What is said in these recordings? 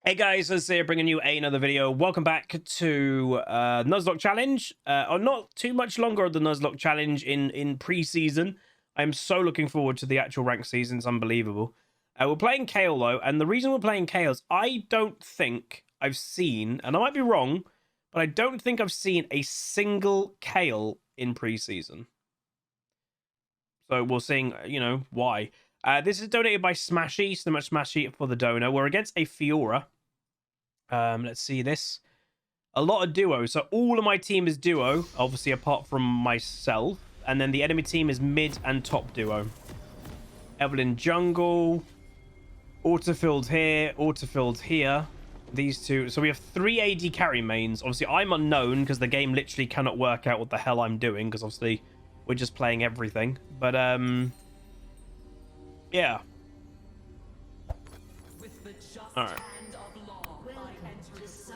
Hey guys, it's here bringing you another video. Welcome back to Nuzlocke Challenge. Or not too much longer of the Nuzlocke Challenge in pre-season. I'm so looking forward to the actual ranked season. It's unbelievable. We're playing Kayle though, and the reason we're playing Kayle is I don't think I've seen, and I might be wrong, but I don't think I've seen a single Kayle in pre-season. So we're seeing, you know, why. This is donated by Smashy. So much Smashy for the donor. We're against a Fiora. Let's see this. A lot of duo. So all of my team is duo, obviously apart from myself. And then the enemy team is mid and top duo. Evelyn jungle. Autofilled here. Autofilled here. These two. So we have 3 AD carry mains. Obviously I'm unknown because the game literally cannot work out what the hell I'm doing. Because obviously we're just playing everything. But yeah. Alright.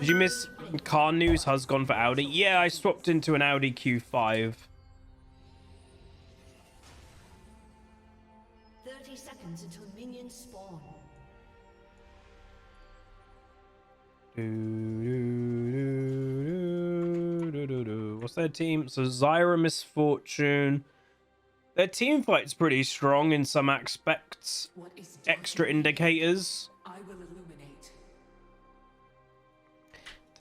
Did you miss car news? Has gone for Audi? Yeah, I swapped into an Audi Q5. 30 seconds until minions spawn. What's their team? So Zyra Misfortune. Their team fight's pretty strong in some aspects. Extra indicators. I will illuminate.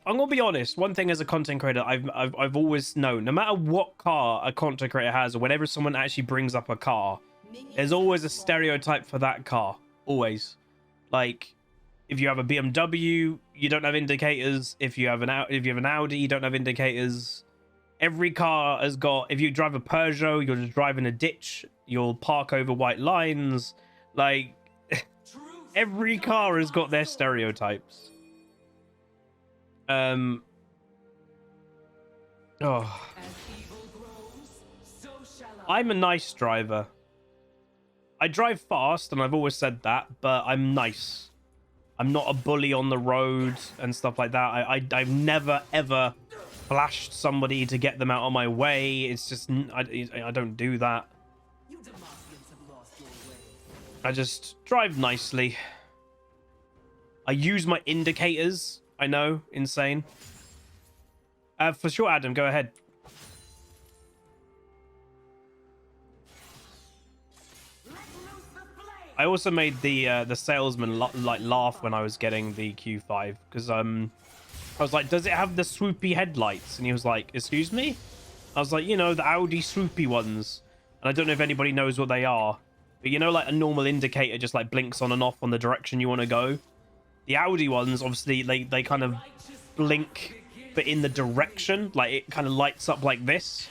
I'm gonna be honest. One thing as a content creator, I've always known, no matter what car a content creator has, or whenever someone actually brings up a car, there's always a stereotype for that car. Always. Like, if you have a BMW, you don't have indicators. If you have an Audi, you don't have indicators. Every car has got. If you drive a Peugeot, you're just driving a ditch. You'll park over white lines. Like, every car has got their stereotypes. Oh. I'm a nice driver. I drive fast, and I've always said that, but I'm nice. I'm not a bully on the road and stuff like that. I've never, ever flashed somebody to get them out of my way. It's just, I don't do that. I just drive nicely. I use my indicators. I know, insane. For sure, Adam, go ahead. I also made the salesman laugh when I was getting the Q5 because I was like, does it have the swoopy headlights? And he was like, excuse me? I was like, you know, the Audi swoopy ones. And I don't know if anybody knows what they are, but you know, like a normal indicator just like blinks on and off on the direction you want to go. The Audi ones, obviously, they kind of blink, but in the direction, like it kind of lights up like this.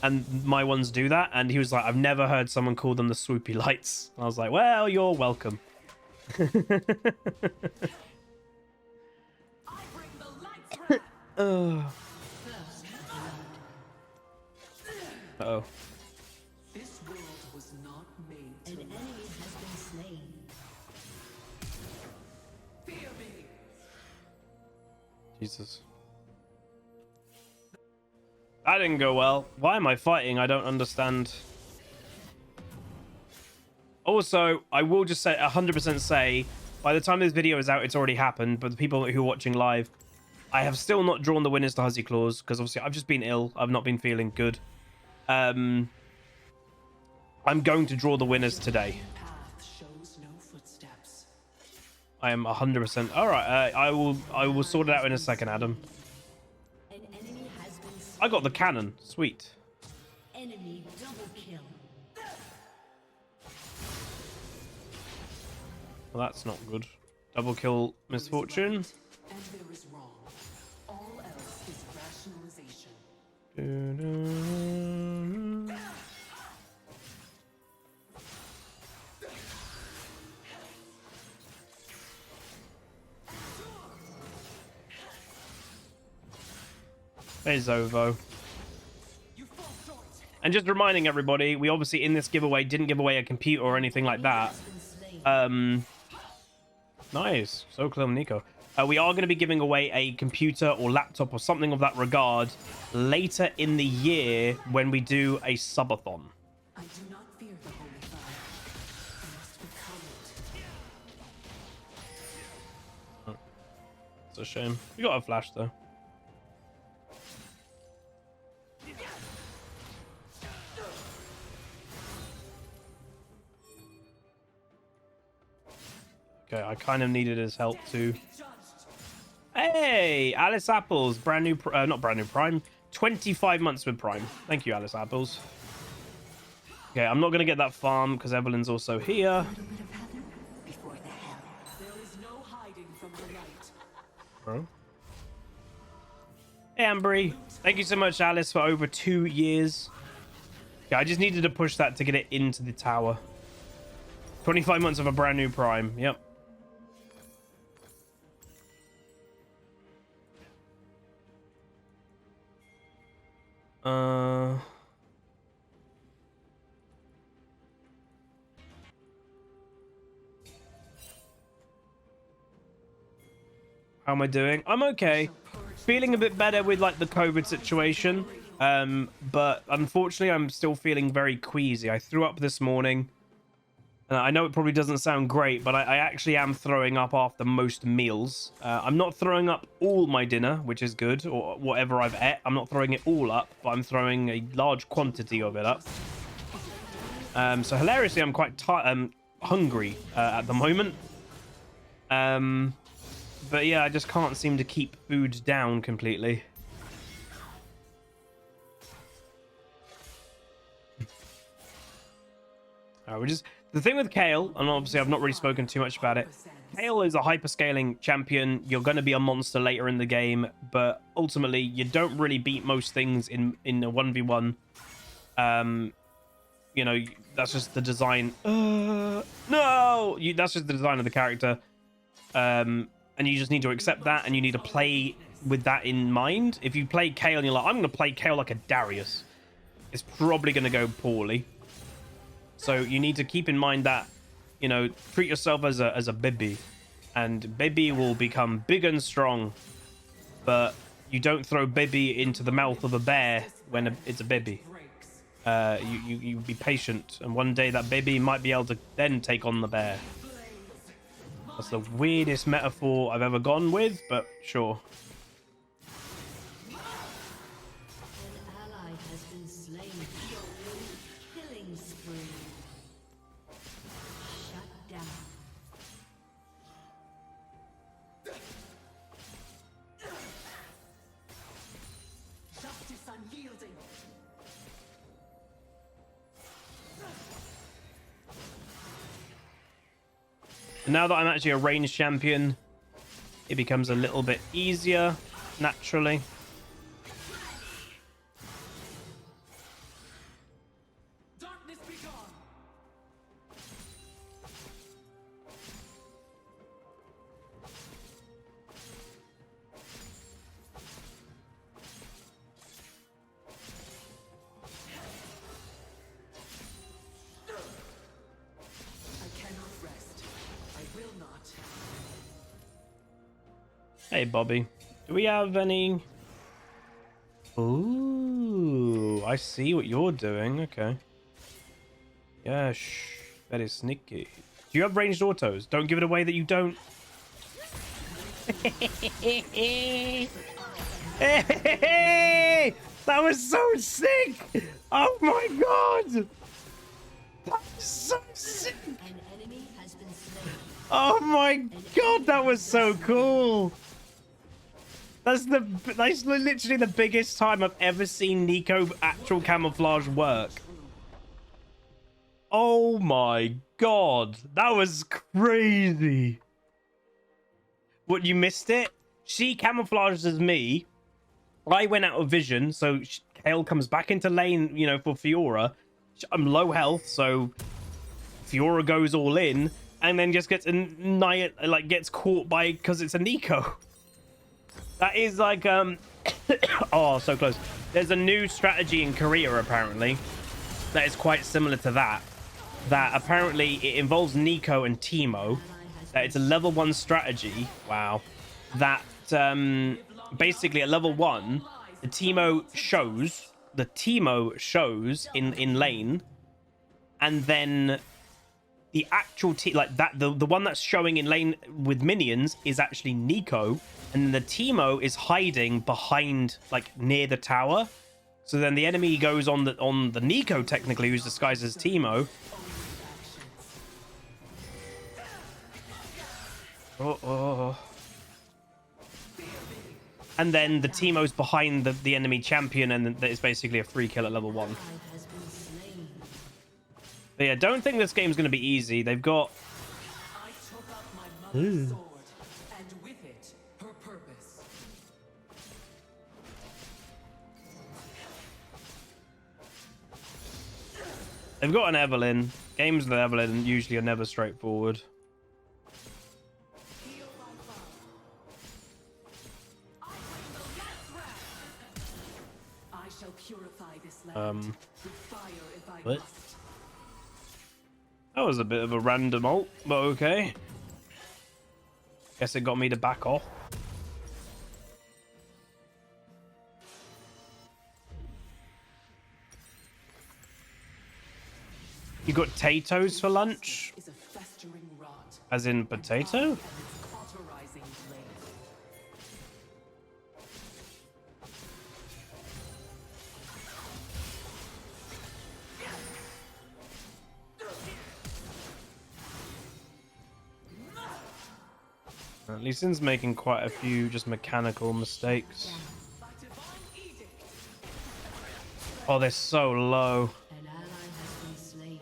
And my ones do that. And he was like, I've never heard someone call them the swoopy lights. And I was like, well, you're welcome. Uh-oh. This world was not made to An enemy has been slain. fear me. Jesus. That didn't go well. Why am I fighting? I don't understand. Also, I will just say 100% say, by the time this video is out, it's already happened. But the people who are watching live, I have still not drawn the winners to Huzzy Claws because obviously I've just been ill. I've not been feeling good. I'm going to draw the winners today. Path shows no footsteps. I am 100%. All right, I will sort it out in a second, Adam. An enemy has been slain. I got the cannon. Sweet. Enemy double kill. Well, that's not good. Double kill Misfortune. And there is wrong. All else is rationalization. There's Ovo. And just reminding everybody, we obviously in this giveaway didn't give away a computer or anything like that. Nice. So clear, Nico. We are going to be giving away a computer or laptop or something of that regard later in the year when we do a subathon. I do not fear the holy fire. I must become it. That's a shame. We got a flash though. Okay, I kind of needed his help too. Hey, Alice Apples, brand new, not brand new, Prime. 25 months with Prime. Thank you, Alice Apples. Okay, I'm not going to get that farm because Evelyn's also here. Bro. Hey, Ambry. Thank you so much, Alice, for over 2 years. Yeah, I just needed to push that to get it into the tower. 25 months of a brand new Prime. Yep. How am I doing? I'm okay. Feeling a bit better with like the COVID situation. But unfortunately, I'm still feeling very queasy. I threw up this morning. I know it probably doesn't sound great, but I actually am throwing up after most meals. I'm not throwing up all my dinner, which is good, or whatever I've ate. I'm not throwing it all up, but I'm throwing a large quantity of it up. So hilariously, I'm quite hungry at the moment. But yeah, I just can't seem to keep food down completely. Alright, we're just... The thing with Kayle, and obviously I've not really spoken too much about it, Kayle is a hyperscaling champion. You're going to be a monster later in the game, but ultimately you don't really beat most things in a 1v1. You know, that's just the design. No! That's just the design of the character. And you just need to accept that, and you need to play with that in mind. If you play Kayle and you're like, I'm going to play Kayle like a Darius, it's probably going to go poorly. So you need to keep in mind that, you know, treat yourself as a baby, and baby will become big and strong, but you don't throw baby into the mouth of a bear when it's a baby. You be patient, and one day that baby might be able to then take on the bear. That's the weirdest metaphor I've ever gone with, but sure. Now that I'm actually a ranged champion, it becomes a little bit easier, naturally. Darkness be gone. Hey, Bobby. Do we have any... Ooh, I see what you're doing. Okay. Yeah, shh. That is sneaky. Do you have ranged autos? Don't give it away that you don't. Hey, that was so sick! Oh my god! That was so sick! An enemy has been slain. Oh my god, that was so cool! That's literally the biggest time I've ever seen Nico actual camouflage work. Oh my god, that was crazy. What, you missed it? She camouflaged as me. I went out of vision, so Kayle comes back into lane, you know, for Fiora. I'm low health, so Fiora goes all in, and then just gets gets caught by, because it's a Nico. That is like, oh, so close. There's a new strategy in Korea, apparently, that is quite similar to that. That apparently it involves Nico and Teemo. That it's a level 1 strategy. Wow. That basically at level 1, the Teemo shows in lane, and then the actual like that the one that's showing in lane with minions is actually Nico, and the Teemo is hiding behind, like, near the tower. So then the enemy goes on the Nico, technically, who's disguised as Teemo. Oh. And then the Teemo's behind the enemy champion, and it's basically a free kill at level 1. But yeah, don't think this game's going to be easy. They've got... I took up my mother's sword, and with it, her purpose. They've got an Evelyn. Games with Evelyn usually are never straightforward. I shall purify this land with fire if I What? must. That was a bit of a random ult, but okay. Guess it got me to back off. You got potatoes for lunch? Is a festering rot, As in potato? and its cauterizing blade. Lee Sin's making quite a few just mechanical mistakes. Oh, they're so low. An ally has been slain.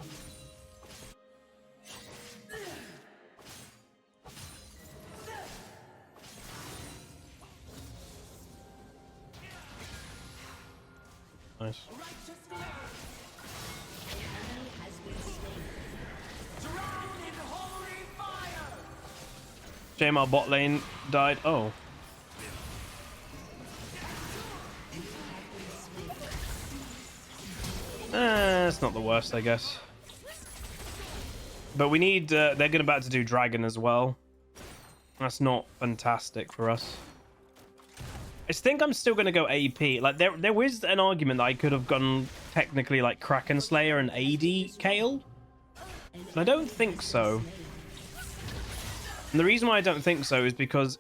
Nice. JMR bot lane died. Oh. It's not the worst, I guess. But we need... they're going about to do Dragon as well. That's not fantastic for us. I think I'm still going to go AP. Like, there was an argument that I could have gone technically like Kraken Slayer and AD Kayle. And I don't think so. And the reason why I don't think so is because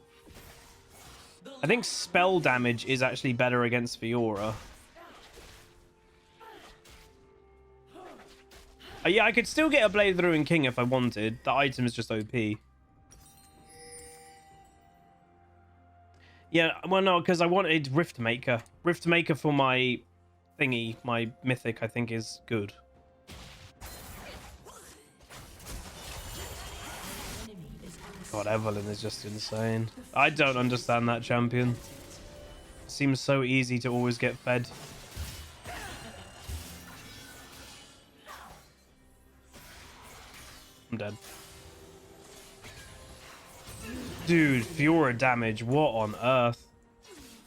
I think spell damage is actually better against Fiora. Yeah, I could still get a Blade Through King if I wanted. The item is just OP. Yeah, well, no, because I wanted Riftmaker. Riftmaker for my thingy, my mythic, I think is good. God, Evelyn is just insane. I don't understand that champion. Seems so easy to always get fed. I'm dead. Dude, Fiora damage. What on earth?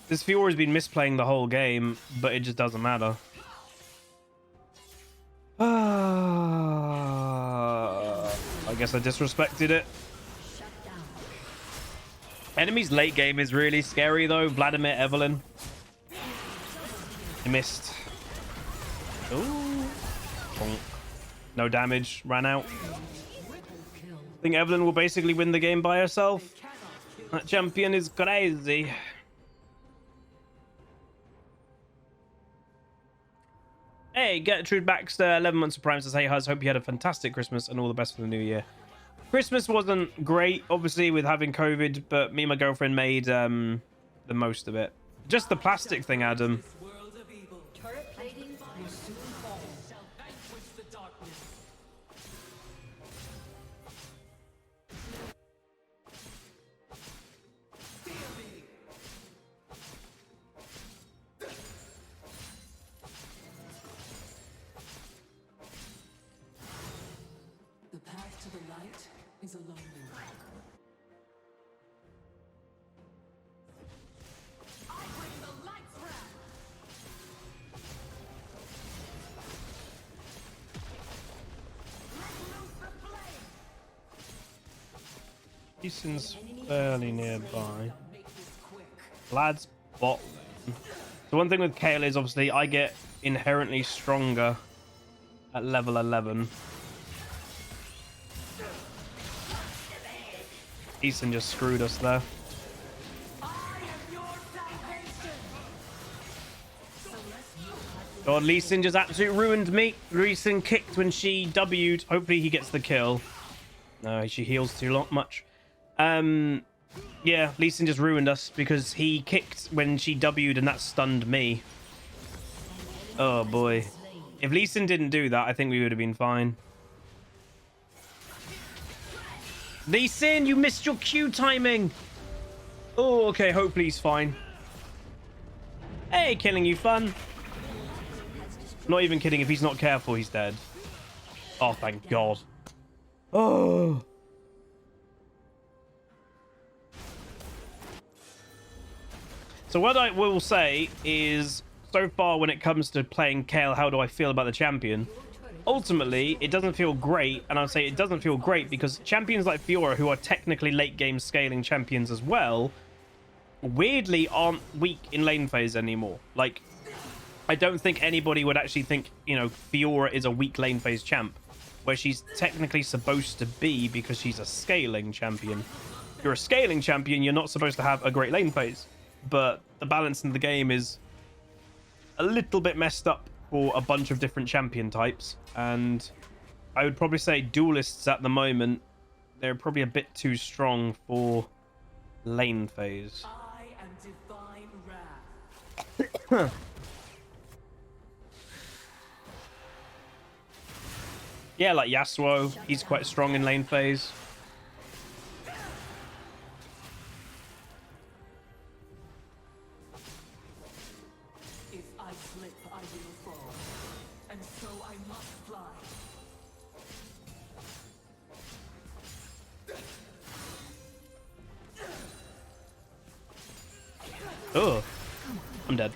This Fiora's been misplaying the whole game, but it just doesn't matter. I guess I disrespected it. Enemies late game is really scary though. Vladimir, Evelyn. I missed. Ooh. Bonk. No damage. Ran out. I think Evelyn will basically win the game by herself. That champion is crazy. Hey, Gertrude Baxter, 11 months of Prime says, hey, Huz, hope you had a fantastic Christmas and all the best for the new year. Christmas wasn't great, obviously, with having COVID, but me and my girlfriend made the most of it. Just the plastic thing, Adam. World of evil. Turret plating will soon fall. Shall vanquish the darkness. Fear me. The path to the light is a lonely one. I bring the light's wrath. Let loose the flame. Easton's fairly nearby. Make this quick. Lad's bot lane. The one thing with Kayle is obviously I get inherently stronger at level 11. Eason just screwed us there. God, Lee Sin just absolutely ruined me. Lee Sin kicked when she W'd. Hopefully he gets the kill. No, she heals too much. Yeah, Lee Sin just ruined us because he kicked when she W'd and that stunned me. Oh boy. If Lee Sin didn't do that, I think we would have been fine. Lee Sin, you missed your Q timing. Oh, okay, hopefully he's fine. Hey, killing you fun. Not even kidding, if he's not careful, he's dead. Oh, thank God. Oh. So what I will say is, so far when it comes to playing Kayle, how do I feel about the champion? Ultimately, it doesn't feel great, and I'll say it doesn't feel great because champions like Fiora, who are technically late game scaling champions as well, weirdly aren't weak in lane phase anymore. Like, I don't think anybody would actually think, you know, Fiora is a weak lane phase champ, where she's technically supposed to be because she's a scaling champion. If you're a scaling champion, you're not supposed to have a great lane phase, but the balance in the game is a little bit messed up for a bunch of different champion types, and I would probably say duelists at the moment, they're probably a bit too strong for lane phase. I am divine wrath. Yeah, like Yasuo, he's quite strong in lane phase. If I slip, I will fall, and so I must fly. Oh, I'm dead.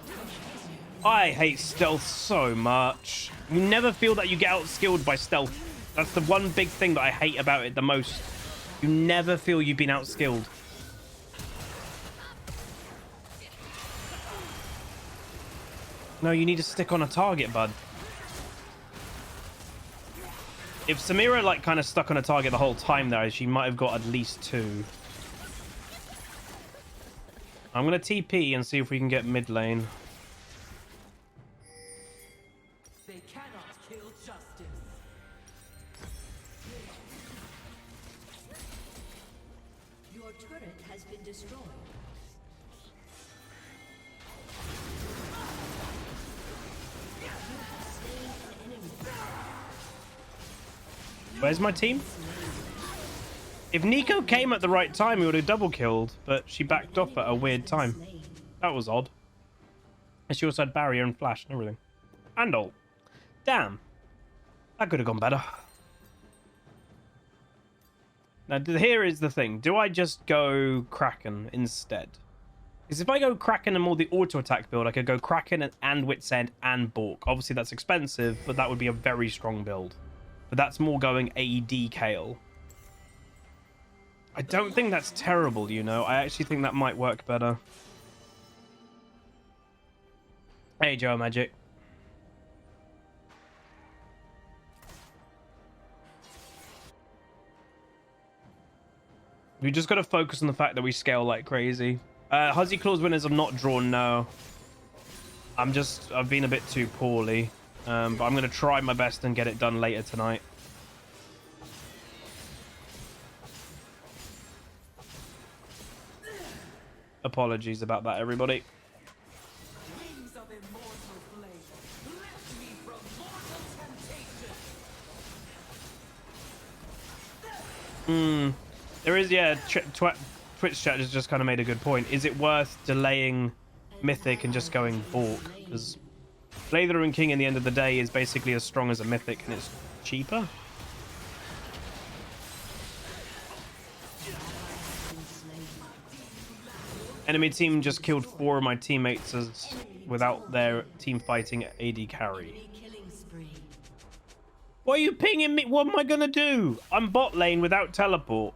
I hate stealth so much. You never feel that you get outskilled by stealth. That's the one big thing that I hate about it the most. You never feel you've been outskilled. No, you need to stick on a target, bud. If Samira, like, kind of stuck on a target the whole time there, she might have got at least 2. I'm going to TP and see if we can get mid lane. They cannot kill justice. Your turret has been destroyed. You have slain an enemy. Where's my team? If Nico came at the right time, he would have double killed, but she backed off at a weird time. That was odd. And she also had barrier and flash and everything. And ult. Damn. That could have gone better. Now, here is the thing. Do I just go Kraken instead? Because if I go Kraken and more the auto-attack build, I could go Kraken and Wit's End and Bork. Obviously, that's expensive, but that would be a very strong build. But that's more going AD Kayle. I don't think that's terrible, you know. I actually think that might work better. Hey, Joe Magic. We just got to focus on the fact that we scale like crazy. Huzzy Claws winners have not drawn now. I've been a bit too poorly. But I'm going to try my best and get it done later tonight. Apologies about that, everybody. Wings of immortal flame, lift me from mortal temptation. There is, yeah, Twitch chat has just kind of made a good point. Is it worth delaying Mythic and just going Bork? Because Lather and King in the end of the day is basically as strong as a Mythic and it's cheaper. Enemy team just killed 4 of my teammates without their team fighting AD carry. Killing spree. Why are you pinging me? What am I gonna do? I'm bot lane without teleport.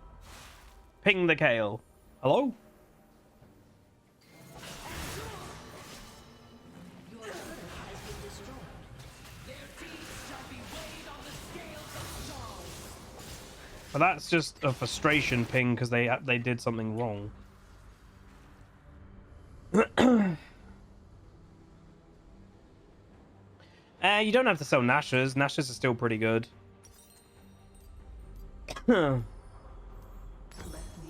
Ping the Kayle. Hello? Your turret has been destroyed. Their deeds shall be weighed on the scales of stars. But that's just a frustration ping because they did something wrong. You don't have to sell Nashers. Nashers are still pretty good. Let me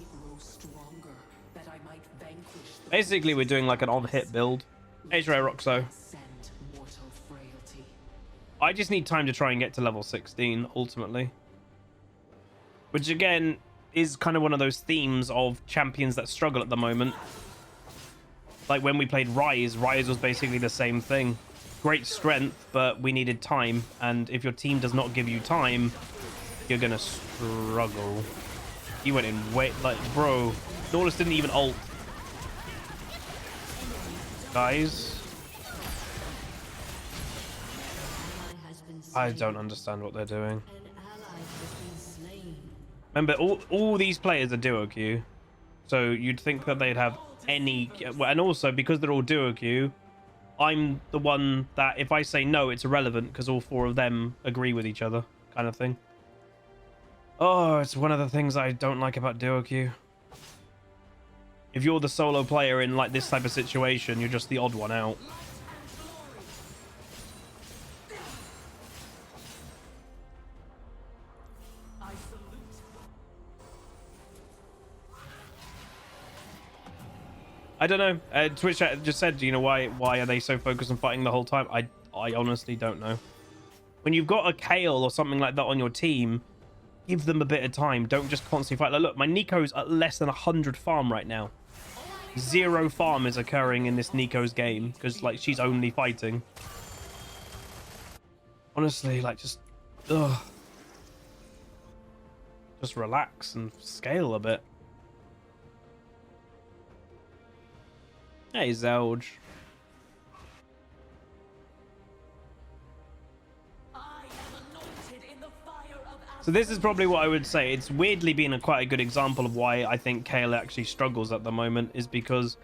grow stronger, that I might vanquish the Basically, we're doing like an on-hit build. Asia Roxo. send mortal frailty. I just need time to try and get to level 16, ultimately. Which, again, is kind of one of those themes of champions that struggle at the moment. Like when we played Rise, Rise was basically the same thing. Great strength, but we needed time. And if your team does not give you time, you're going to struggle. He went in way... Like, bro, Nautilus didn't even ult. Guys. I don't understand what they're doing. An ally has been slain. Remember, all these players are duo queue, so you'd think that they'd have any. And also because they're all duo queue, I'm the one that if I say no, it's irrelevant because all four of them agree with each other, kind of thing. Oh, it's one of the things I don't like about duo queue. If you're the solo player in like this type of situation, you're just the odd one out. I salute. I don't know. Twitch chat just said, you know, why are they so focused on fighting the whole time? I honestly don't know. When you've got a Kayle or something like that on your team, give them a bit of time. Don't just constantly fight. Like, look, my Nico's at less than 100 farm right now. 0 farm is occurring in this Nico's game because, like, she's only fighting. Honestly, like, just relax and scale a bit. Hey, Zelge. I am anointed in the fire of So this is probably what I would say. It's weirdly been quite a good example of why I think Kayle actually struggles at the moment, is because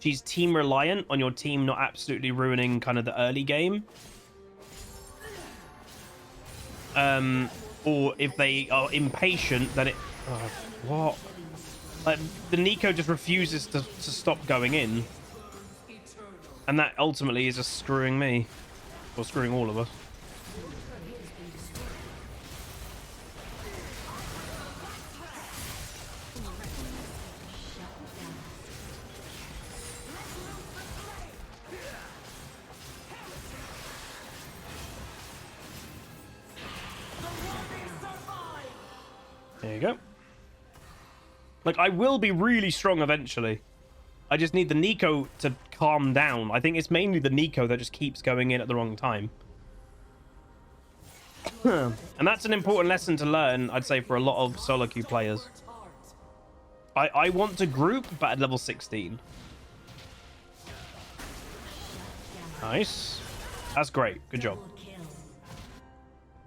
she's team reliant on your team not absolutely ruining kind of the early game. Or if they are impatient, then it... Oh, what? Like, the Nico just refuses to stop going in. And that ultimately is just screwing me. Or screwing all of us. There you go. Like, I will be really strong eventually. I just need the Nico to calm down. I think it's mainly the Nico that just keeps going in at the wrong time. And that's an important lesson to learn, I'd say, for a lot of solo queue players. I want to group, but at level 16. Nice. That's great. Good job.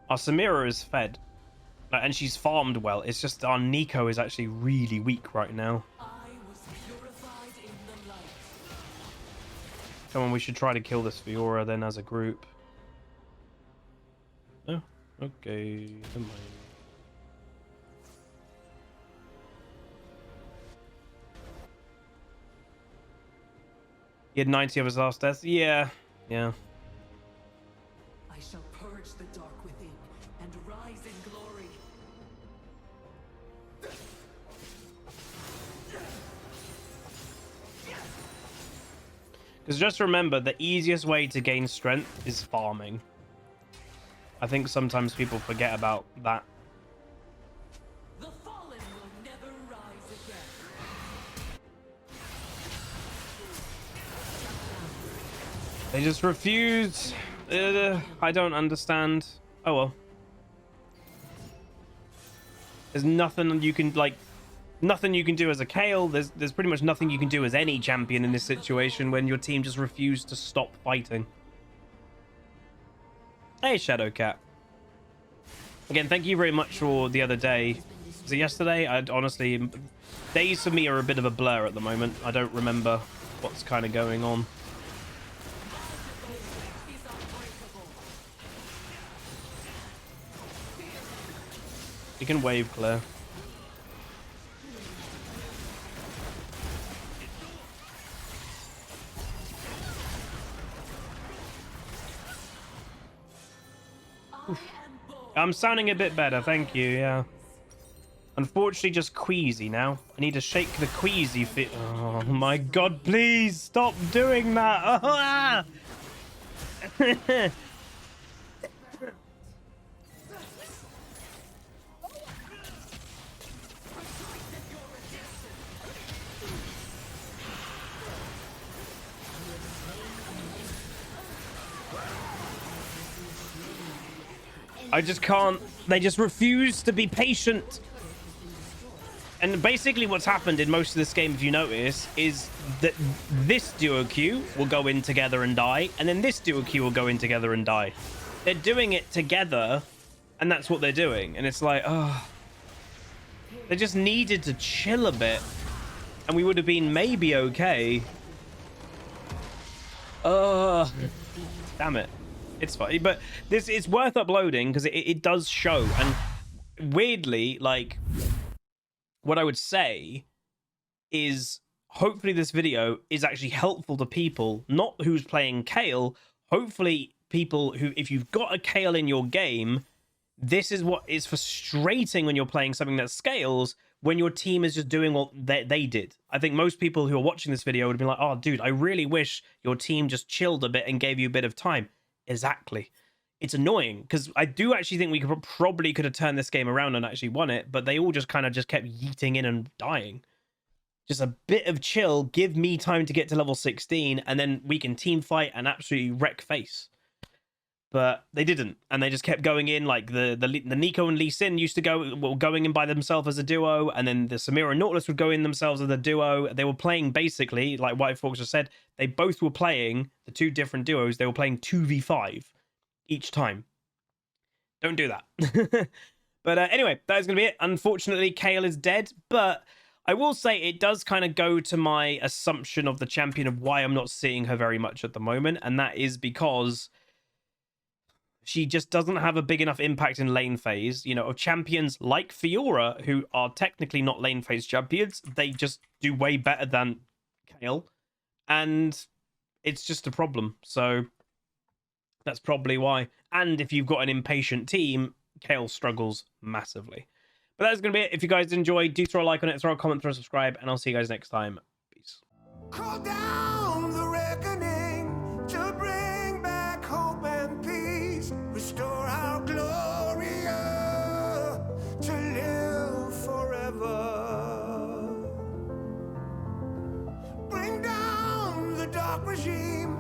Our Samira is fed. And she's farmed well. It's just our Nico is actually really weak right now. I was purified in the light. Come on, we should try to kill this Fiora then as a group. Oh, okay. Never mind. He had 90 of his last deaths? Yeah. Yeah. I shall purge the dark within and rise in glory. Because just remember, the easiest way to gain strength is farming. I think sometimes people forget about that. The fallen will never rise again. They just refuse. I don't understand. Oh well. There's nothing you can, like, nothing you can do as a Kayle. There's pretty much nothing you can do as any champion in this situation when your team just refused to stop fighting. Hey, Shadowcat. Again, thank you very much for the other day. Was it yesterday? I'd honestly... Days for me are a bit of a blur at the moment. I don't remember what's kind of going on. You can wave, Claire. I'm sounding a bit better, thank you, yeah. Unfortunately, just queasy now. I need to shake the queasy fit. Oh my god, please stop doing that. Ah! I just can't. They just refuse to be patient. And basically what's happened in most of this game, if you notice, is that this duo Q will go in together and die, and then this duo Q will go in together and die. They're doing it together, and that's what they're doing. And it's like, oh, they just needed to chill a bit, and we would have been maybe okay. Damn it. It's fine, but this is worth uploading because it does show. And weirdly, like, what I would say is hopefully this video is actually helpful to people, not who's playing Kayle. Hopefully people who, if you've got a Kayle in your game, this is what is frustrating when you're playing something that scales, when your team is just doing what they did. I think most people who are watching this video would be like, oh, dude, I really wish your team just chilled a bit and gave you a bit of time. Exactly. It's annoying because I do actually think we probably could have turned this game around and actually won it, but they all just kind of just kept yeeting in and dying. Just a bit of chill, give me time to get to level 16, and then we can team fight and absolutely wreck face. But they didn't, and they just kept going in. Like the Nico and Lee Sin used to were going in by themselves as a duo, and then the Samira and Nautilus would go in themselves as a duo. They were playing basically, like White Fox just said, they both were playing the two different duos. They were playing 2v5 each time. Don't do that. But anyway, that is going to be it. Unfortunately, Kayle is dead, but I will say it does kind of go to my assumption of the champion of why I'm not seeing her very much at the moment, and that is because she just doesn't have a big enough impact in lane phase. You know, of champions like Fiora, who are technically not lane phase champions, they just do way better than Kayle, and it's just a problem. So that's probably why. And if you've got an impatient team, Kayle struggles massively. But that's going to be it. If you guys enjoyed, do throw a like on it, throw a comment, throw a subscribe, and I'll see you guys next time. Peace. Call down the reckoning to bring back hope and peace. Restore our glory to live forever. Bring down the dark regime.